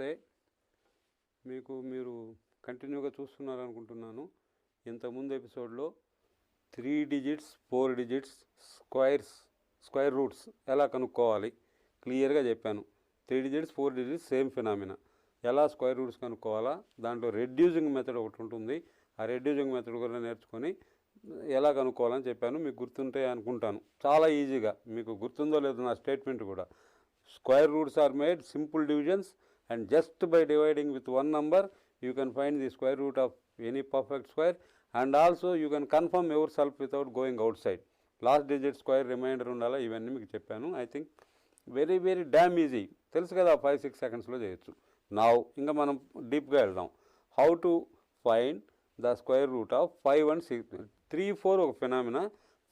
నమస్తే. మీరు కంటిన్యూగా చూస్తున్నారనుకుంటున్నాను. ఇంతకుముందు ఎపిసోడ్లో 3 డిజిట్స్ 4 డిజిట్స్ స్క్వేర్ రూట్స్ ఎలా కనుక్కోవాలి క్లియర్గా చెప్పాను. 3 డిజిట్స్ 4 డిజిట్స్ సేమ్ ఫినామినా. ఎలా స్క్వేర్ రూట్స్ కనుక్కోవాలా, దాంట్లో రెడ్యూసింగ్ మెథడ్ ఒకటి ఉంటుంది. ఆ రెడ్యూసింగ్ మెథడ్ కూడా నేర్చుకొని ఎలా కనుక్కోవాలని చెప్పాను. మీకు గుర్తుంటే అనుకుంటాను. చాలా ఈజీగా మీకు గుర్తుందో లేదో నా స్టేట్మెంట్ కూడా. Square roots are made simple divisions, and just by dividing with one number you can find the square root of any perfect square, and also you can confirm yourself without going outside. Last digit square remainder ఉండాలా, ఇవన్నీ మీకు చెప్పాను. I think very dam easy. తెలుసు కదా, 5-6 సెకండ్స్లో చేయొచ్చు. నా ఇంకా మనం డీప్గా వెళ్దాం. How to find the square root of 5 and 6. 3-4 ఒక ఫినామినా,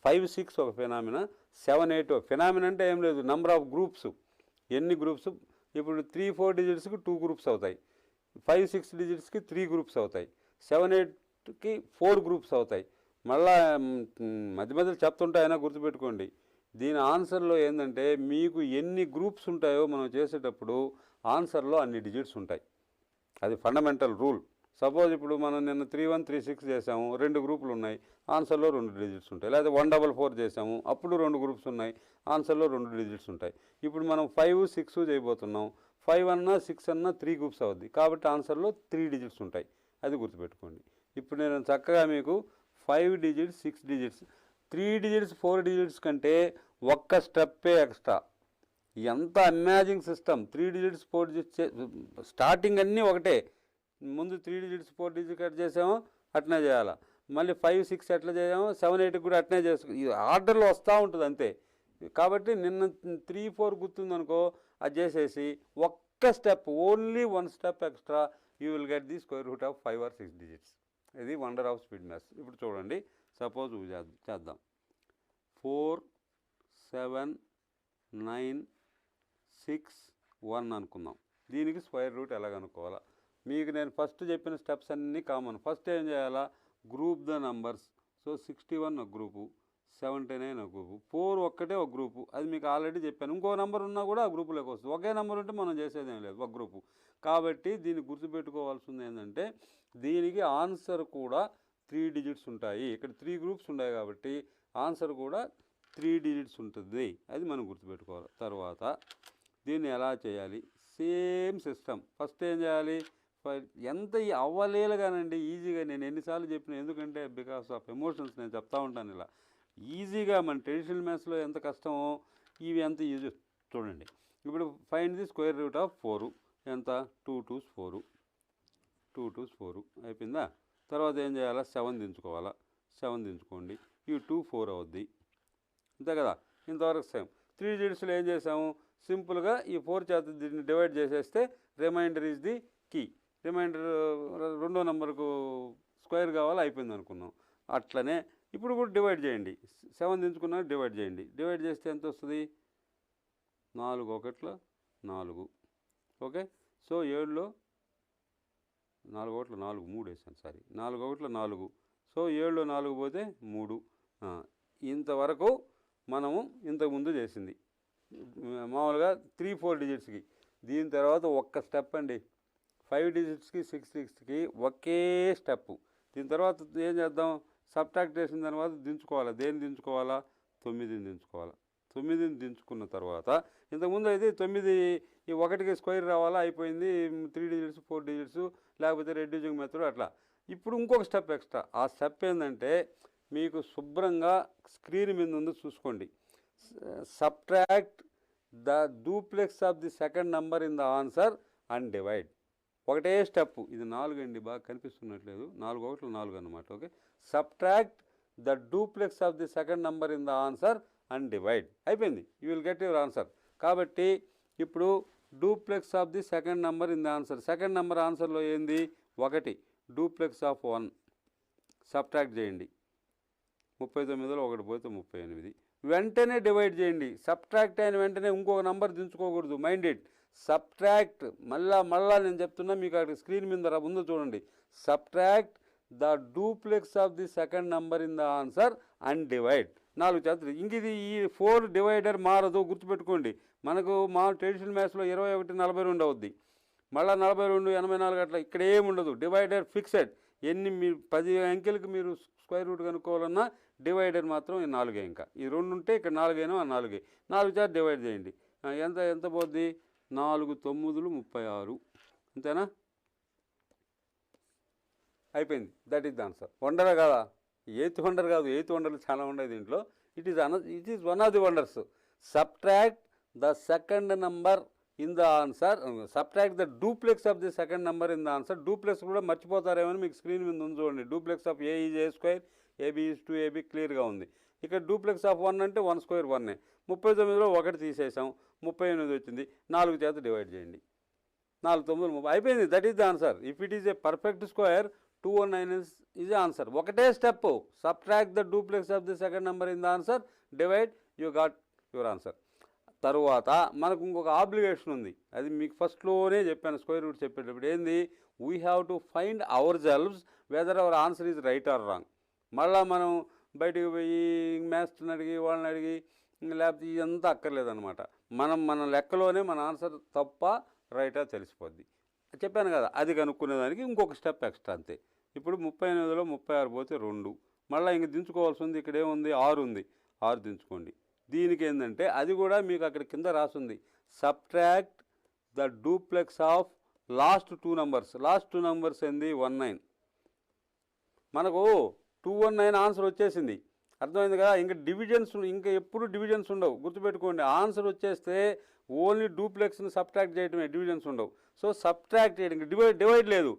5-6 ఒక ఫినామినా, 7-8 ఒక ఫినామినా. అంటే ఏం లేదు, నెంబర్ ఆఫ్ గ్రూప్స్. ఎన్ని గ్రూప్స్? ఇప్పుడు 3-4 డిజిట్స్కి 2 గ్రూప్స్ అవుతాయి, 5-6 డిజిట్స్కి 3 గ్రూప్స్ అవుతాయి, 7-8కి 4 గ్రూప్స్ అవుతాయి. మళ్ళా మధ్య చెప్తుంటే అయినా గుర్తుపెట్టుకోండి. దీని ఆన్సర్లో ఏంటంటే మీకు ఎన్ని గ్రూప్స్ ఉంటాయో మనం చేసేటప్పుడు ఆన్సర్లో అన్ని డిజిట్స్ ఉంటాయి. అది ఫండమెంటల్ రూల్. సపోజ్ ఇప్పుడు మనం నిన్న 3-1-3-6 చేసాము, 2 గ్రూపులు ఉన్నాయి, ఆన్సర్లో 2 డిజిట్స్ ఉంటాయి. లేదా 1-4-4 చేసాము, అప్పుడు 2 గ్రూప్స్ ఉన్నాయి, ఆన్సర్లో 2 డిజిట్స్ ఉంటాయి. ఇప్పుడు మనం 5-6 చేయబోతున్నాం. 5 అన్నా 6 అన్నా 3 గ్రూప్స్ అవుద్ది, కాబట్టి ఆన్సర్లో 3 డిజిట్స్ ఉంటాయి. అది గుర్తుపెట్టుకోండి. ఇప్పుడు నేను చక్కగా మీకు 5 డిజిట్స్ 6 డిజిట్స్ 3 డిజిట్స్ 4 డిజిట్స్ కంటే ఒక్క స్టెప్పే ఎక్స్ట్రా. ఎంత amazing system. 3 digits 4 digits starting అన్నీ ఒకటే. ముందు 3 డిజిట్స్ 4 డిజిట్స్ కట్ చేసామో అట్నే చేయాలా, మళ్ళీ 5-6 ఎట్లా చేసామో 7-8 కూడా అట్నే చేసుకో. ఈ ఆర్డర్లో వస్తూ ఉంటుంది అంతే. కాబట్టి నిన్న 3-4 గుర్తుందనుకో, అది చేసేసి ఒక్క step, only 1 step extra, you will get the square root of 5 or 6 digits. ఇది వండర్ ఆఫ్ స్పీడ్ మ్యాథ్స్. ఇప్పుడు చూడండి, సపోజ్ చేద్దాం. 4 7 9 6 1 అనుకుందాం. దీనికి స్క్వేర్ రూట్ ఎలా కనుక్కోవాలా? మీకు నేను ఫస్ట్ చెప్పిన స్టెప్స్ అన్నీ కామన్. ఫస్ట్ ఏం చేయాలా, గ్రూప్ ద నంబర్స్. సో 61 ఒక గ్రూపు, 79 ఒక గ్రూపు, 4 ఒక్కటే ఒక గ్రూపు. అది మీకు ఆల్రెడీ చెప్పాను. ఇంకో నెంబర్ ఉన్నా కూడా ఆ గ్రూపులోకి వస్తుంది. ఒకే నెంబర్ ఉంటే మనం చేసేదేం లేదు, ఒక గ్రూపు. కాబట్టి దీన్ని గుర్తుపెట్టుకోవాల్సింది ఏంటంటే దీనికి ఆన్సర్ కూడా 3 డిజిట్స్ ఉంటాయి. ఇక్కడ 3 గ్రూప్స్ ఉంటాయి కాబట్టి ఆన్సర్ కూడా 3 డిజిట్స్ ఉంటుంది. అది మనం గుర్తుపెట్టుకోవాలి. తర్వాత దీన్ని ఎలా చేయాలి? Same system. ఫస్ట్ ఏం చేయాలి? ఎంత అవ్వలేలుగానండి, ఈజీగా. నేను ఎన్నిసార్లు చెప్పిన, ఎందుకంటే బికాస్ ఆఫ్ ఎమోషన్స్ నేను చెప్తా ఉంటాను. ఇలా ఈజీగా మన ట్రెడిషనల్ మ్యాథ్స్లో ఎంత కష్టమో ఇవి ఎంత ఈజీ. చూడండి, ఇప్పుడు find the square root of 4. ఎంత? 2 2s 4. 2 2s 4 అయిపోయిందా? తర్వాత ఏం చేయాలా? 7 దించుకోవాలా. 7 దించుకోండి. ఈ 2 4 అవుద్ది, అంతే కదా. ఇంతవరకు సేమ్. 3 డిజిట్స్లో ఏం చేసాము? సింపుల్గా ఈ 4 చేత దీన్ని డివైడ్ చేసేస్తే remainder is the key. Remainder రెండో నెంబర్కు స్క్వేర్ కావాలి, అయిపోయింది అనుకున్నాం. అట్లనే ఇప్పుడు కూడా డివైడ్ చేయండి. 7 దించుకున్నా డివైడ్ చేయండి. డివైడ్ చేస్తే ఎంత వస్తుంది? 4 1 4. ఓకే. సో 7లో 4 1 4 3 వేసాను, సారీ, 4 1 4. సో 7లో 4 పోతే 3. ఇంతవరకు మనము ఇంతకుముందు చేసింది మామూలుగా 3-4 డిజిట్స్కి. దీని తర్వాత ఒక్క స్టెప్ అండి. 5 డిజిట్స్కి 6 డిజిట్స్కి ఒకే స్టెప్. దీని తర్వాత ఏం చేద్దాం? సబ్ట్రాక్ట్ చేసిన తర్వాత దించుకోవాలా. దేన్ని దించుకోవాలా? 9ని దించుకోవాలా. 9ని దించుకున్న తర్వాత ఇంతకుముందు అయితే 9 ఈ 1కి స్క్వేర్ రావాలా, అయిపోయింది. 3 డిజిట్స్ 4 డిజిట్స్, లేకపోతే రెడ్యూసింగ్ మెథడ్ అట్లా. ఇప్పుడు ఇంకొక స్టెప్ ఎక్స్ట్రా. ఆ స్టెప్ ఏంటంటే మీకు శుభ్రంగా స్క్రీన్ మీద ఉంది, చూసుకోండి. Subtract the duplex of the second number in the answer and divide. ఒకటే స్టెప్. ఇది 4 అండి, బాగా కనిపిస్తున్నట్లేదు. 4 1 4 అనమాట. Okay. Subtract the duplex of the second number in the answer and divide. అయిపోయింది. You will get your answer. కాబట్టి ఇప్పుడు duplex of the second number in the answer. Second number ఆన్సర్లో ఏంది? 1. డూప్లెక్స్ ఆఫ్ 1 సబ్ట్రాక్ట్ చేయండి. 39లో 1 పోతే 38. వెంటనే divide చేయండి. Subtract అయిన వెంటనే ఇంకొక నెంబర్ దించుకోకూడదు. Mind it. సబ్ట్రాక్ట్ మళ్ళా నేను చెప్తున్నా, మీకు అక్కడ స్క్రీన్ మీద ముందు చూడండి. Subtract the duplex of the second number in the answer and divide. 4 చేతులు. ఇంక ఇది ఈ 4 డివైడర్ మారదు, గుర్తుపెట్టుకోండి. మనకు మా ట్రెడిషనల్ మ్యాథ్స్లో 21 42 అవుద్ది. మళ్ళీ 42 84 అట్లా ఇక్కడ ఏముండదు. Divider fixed. ఎన్ని మీరు 10 అంకెలకు మీరు స్క్వేర్ రూట్ కనుక్కోవాలన్నా డివైడర్ మాత్రం 4 ఇంకా. ఈ 2 ఉంటే ఇక్కడ 4 అయినా 4 4 చేత డివైడ్ చేయండి. ఎంత పోద్ది? 4 9 36 అంతేనా? అయిపోయింది. That is the answer. వండరా కాదా? ఎయిత్ వండర్ కాదు, ఎయిత్ వండర్లు చాలా ఉన్నాయి దీంట్లో. It is one of the wonders. Subtract the second number in the answer, subtract the duplex of the second number in the answer. Duplex కూడా మర్చిపోతారేమని మీకు స్క్రీన్ మీద ఉంది చూడండి. Duplex of A is A square, AB is 2ab క్లియర్గా ఉంది. ఇక్కడ duplex of 1 అంటే 1 స్క్వేర్ 1. 39లో 1 తీసేసాం, 38 వచ్చింది. 4 చేత డివైడ్ చేయండి. 4 9 30 అయిపోయింది. That is the answer. If it is a perfect square 219 is answer. ఒకటే step, subtract the duplex of the second number in the answer, divide, you got your answer. తరువాత మనకు ఇంకొక ఆబ్లిగేషన్ ఉంది. అది మీకు ఫస్ట్లోనే చెప్పాను స్క్వేర్ రూట్ చెప్పేటప్పుడు. ఏంది? We have to find hour selves weather hour answer is right or wrong. మళ్ళీ మనం బయటికి పోయి మ్యాథ్స్ని అడిగి వాళ్ళని అడిగి లేకపోతే ఇదంతా అక్కర్లేదనమాట. మన లెక్కలోనే మన ఆన్సర్ తప్ప రైటా తెలిసిపోద్ది. చెప్పాను కదా, అది కనుక్కునేదానికి ఇంకొక స్టెప్ ఎక్స్ట్రా అంతే. ఇప్పుడు 38లో 36 పోతే 2. మళ్ళీ ఇంక దించుకోవాల్సి ఉంది. ఇక్కడ ఏముంది? 6 ఉంది. 6 దించుకోండి. దీనికి ఏంటంటే అది కూడా మీకు అక్కడ కింద రాసుంది. Subtract the duplex of last 2 numbers. Last 2 numbers ఏంది? 19. మనకు 219 ఆన్సర్ వచ్చేసింది. అర్థమైంది కదా? ఇంకా డివిజన్స్, ఇంకా ఎప్పుడు డివిజన్స్ ఉండవు, గుర్తుపెట్టుకోండి. ఆన్సర్ వచ్చేస్తే ఓన్లీ డూప్లెక్స్ని సబ్ట్రాక్ట్ చేయడమే, డివిజన్స్ ఉండవు. సో సబ్ట్రాక్ట్ చేయడం, డివైడ్ లేదు.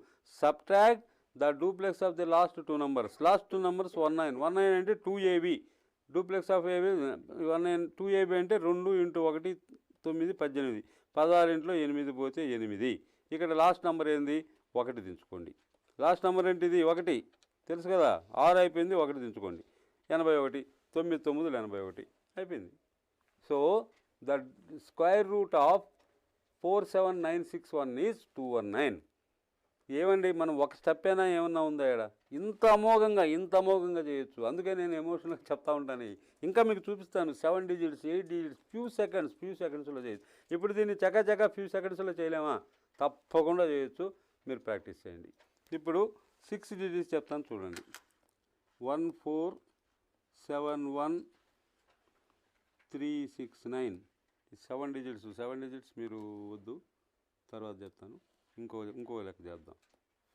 Subtract the duplex of the last 2 numbers. Last 2 numbers 19 అంటే 2ab. Duplex of AB 19 2ab అంటే 2 × 1 9 18. 16 8 పోతే 8. ఇక్కడ లాస్ట్ నెంబర్ ఏంది? 1 దించుకోండి. లాస్ట్ నెంబర్ ఏంటిది? 1 తెలుసు కదా. 6 అయిపోయింది, 1 దించుకోండి. 81 9 9 81 అయిపోయింది. So the square root of 47961 is 219. ఏమండి, మనం ఒక స్టెప్ అయినా ఏమన్నా ఉందా ఇక్కడ? ఇంత అమోఘంగా చేయొచ్చు. అందుకే నేను ఎమోషనల్గా చెప్తా ఉంటాను. ఇంకా మీకు చూపిస్తాను. 7 డిజిట్స్ 8 డిజిట్స్ ఫ్యూ సెకండ్స్లో చేయొచ్చు. ఇప్పుడు దీన్ని చకా ఫ్యూ సెకండ్స్లో చేయలేమా? తప్పకుండా చేయొచ్చు. మీరు ప్రాక్టీస్ చేయండి. ఇప్పుడు 6 డిజిట్స్ చెప్తాను చూడండి. 1471369. 7 డిజిట్స్ మీరు వద్దు, తర్వాత చెప్తాను. ఇంకో లెక్క చేద్దాం.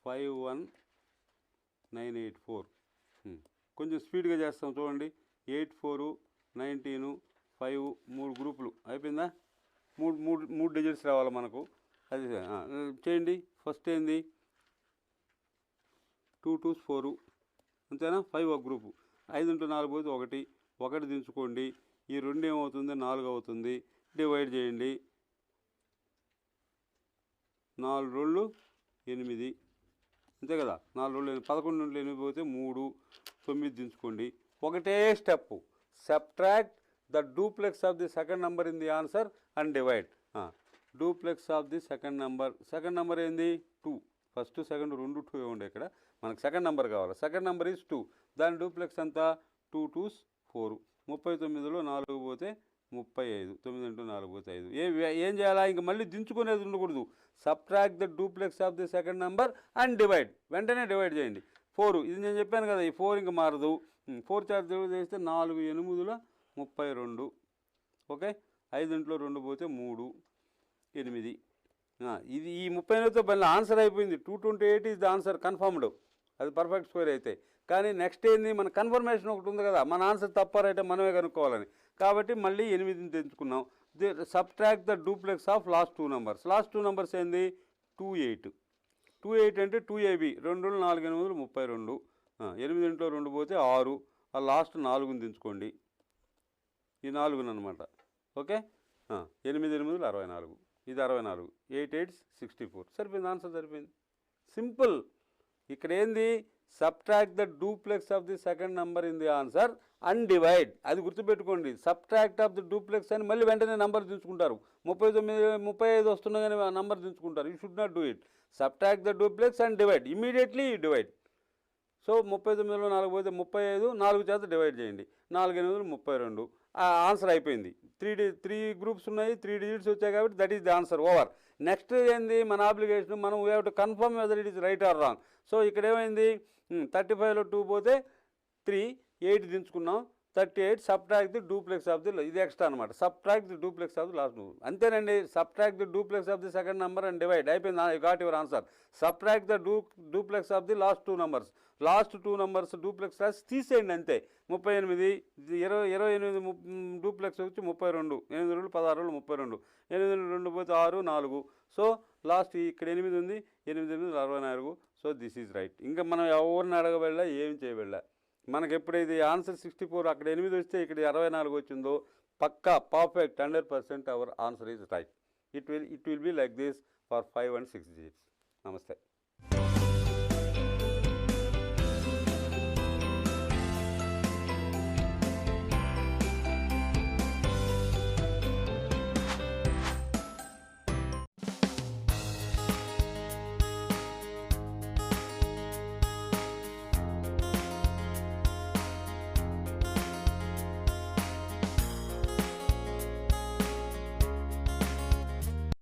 51984. కొంచెం స్పీడ్గా చేస్తాం చూడండి. 84 19 5 3 గ్రూపులు అయిపోయిందా? మూడు డిజిట్స్ రావాలి మనకు. అది చేయండి. ఫస్ట్ ఏంది? 2 2s 4 అంతేనా? 5 ఒక గ్రూపు. 5 × 4 పోతే 1 దించుకోండి. ఈ 2 ఏమవుతుంది? 4 అవుతుంది. డివైడ్ చేయండి. 4 2 8 అంతే కదా. 4 2 11 నుండి 8 పోతే 3 9 దించుకోండి. ఒకటే step, subtract the duplex of the second number in the answer and divide. Duplex of the second number ఏంది? 2. ఫస్ట్ సెకండ్ 2 2 ఉండే. ఇక్కడ మనకు సెకండ్ నెంబర్ కావాలి. Second number is 2. దాని డూప్లెక్స్ అంతా 2 2s 4. 39లో 4 పోతే 35. 9 × 4 పోతే 5. ఏం చేయాలా? ఇంక మళ్ళీ దించుకునేది ఉండకూడదు. Subtract the duplex of the second number and divide. వెంటనే డివైడ్ చేయండి. 4 ఇది నేను చెప్పాను కదా. ఈ 4 ఇంక మారదు. 4 చేత చేస్తే 4 8 32. ఓకే. 5 × 2 పోతే 3 8. ఇది ఈ 38తో మళ్ళీ ఆన్సర్ అయిపోయింది. 228 ఈజ్ ద ఆన్సర్, కన్ఫర్మ్డ్. అది పర్ఫెక్ట్ స్క్వేర్ అయితే. కానీ నెక్స్ట్ ఏంది? మన కన్ఫర్మేషన్ ఒకటి ఉంది కదా, మన ఆన్సర్ తప్పారైతే మనమే కనుక్కోవాలని. కాబట్టి మళ్ళీ 8ని తెచ్చుకున్నాం. Subtract the duplex of last 2 numbers. Last 2 numbers ఏంది? 28 అంటే 2ab. 2 4 8 32. 8 × 2 పోతే 6. ఆ లాస్ట్ 4ని దించుకోండి. ఈ 4 అనమాట. ఓకే. 8 8 64. ఇది 64. 8 8s 64. సరిపోయింది. ఆన్సర్ సరిపోయింది. సింపుల్. ఇక్కడ ఏంది? Subtract the duplex of the second number in the answer and divide. అది గుర్తుపెట్టుకోండి. సబ్ట్రాక్ట్ ఆఫ్ ది డూప్లెక్స్ అని మళ్ళీ వెంటనే నెంబర్ దించుకుంటారు. 35 వస్తున్నా కానీ ఆ నెంబర్ దించుకుంటారు. You should not do it. Subtract the duplex and divide. Immediately divide. So 39లో 4 పోతే 35. 4 చేత డివైడ్ చేయండి. 4 8 32. ఆన్సర్ అయిపోయింది. 3 గ్రూప్స్ ఉన్నాయి, 3 డిజిట్స్ వచ్చాయి కాబట్టి that is the answer. Over. Next ఏంది మన అప్లికేషన్, మనం we have to confirm whether it is right or wrong. So ఇక్కడ ఏమైంది, 35లో 2 పోతే 3, 8 దించుకున్నాం, 38 subtract the duplex of the, ఇది ఎక్స్ట్రా అనమాట, subtract the duplex of the last number. అంతేనండి, subtract the duplex of the second number and divide, అయిపోయింది. You got your answer. Subtract the duplex of the last 2 numbers, last 2 numbers duplex రాసి తీసేయండి అంతే. 38, 28 duplex వచ్చి 32, 8 2 16 32, 8 2 పోతే 6 4. So last ఇక్కడ 8 ఉంది, 8 8 64. So this is right. ఇంకా మనం ఎవరిని అడగబెళ్ళా, ఏం చేయబెళ్ళా. మనకి ఎప్పుడైతే ఆన్సర్ 64 అక్కడ 8 వస్తే ఇక్కడ 64 వచ్చిందో పక్కా perfect 100% our answer is right. It will be like this for 5 and 6 digits. నమస్తే.